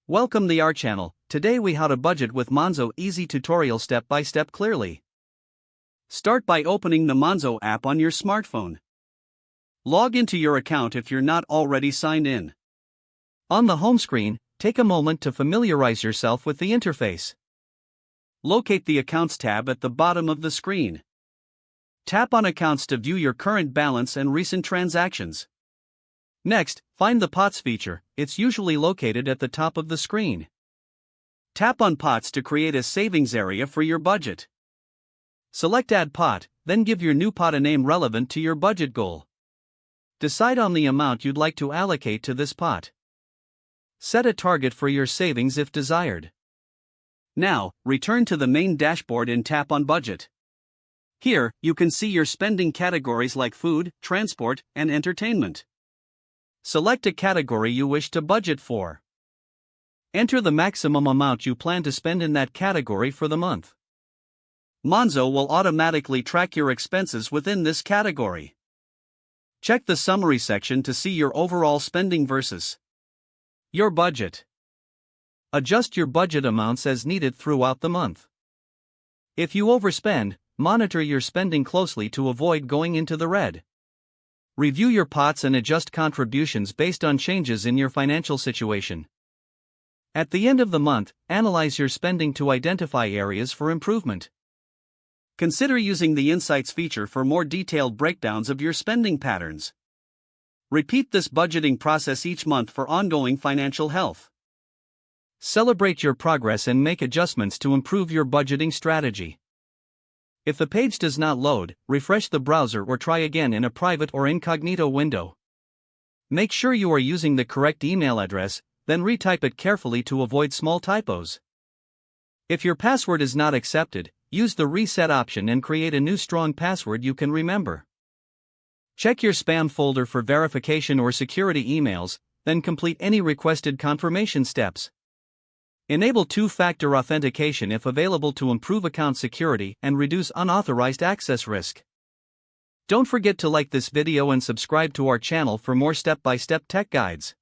Welcome to our channel. Today we how to budget with Monzo, easy tutorial step by step clearly. Start by opening the Monzo app on your smartphone. Log into your account if you're not already signed in. On the home screen, take a moment to familiarize yourself with the interface. Locate the Accounts tab at the bottom of the screen. Tap on Accounts to view your current balance and recent transactions. Next, find the Pots feature. It's usually located at the top of the screen. Tap on Pots to create a savings area for your budget. Select Add Pot, then give your new pot a name relevant to your budget goal. Decide on the amount you'd like to allocate to this pot. Set a target for your savings if desired. Now, return to the main dashboard and tap on Budget. Here, you can see your spending categories like food, transport, and entertainment. Select a category you wish to budget for. Enter the maximum amount you plan to spend in that category for the month. Monzo will automatically track your expenses within this category. Check the summary section to see your overall spending versus your budget. Adjust your budget amounts as needed throughout the month. If you overspend, monitor your spending closely to avoid going into the red. Review your pots and adjust contributions based on changes in your financial situation. At the end of the month, analyze your spending to identify areas for improvement. Consider using the Insights feature for more detailed breakdowns of your spending patterns. Repeat this budgeting process each month for ongoing financial health. Celebrate your progress and make adjustments to improve your budgeting strategy. If the page does not load, refresh the browser or try again in a private or incognito window. Make sure you are using the correct email address, then retype it carefully to avoid small typos. If your password is not accepted, use the reset option and create a new strong password you can remember. Check your spam folder for verification or security emails, then complete any requested confirmation steps. Enable two-factor authentication if available to improve account security and reduce unauthorized access risk. Don't forget to like this video and subscribe to our channel for more step-by-step tech guides.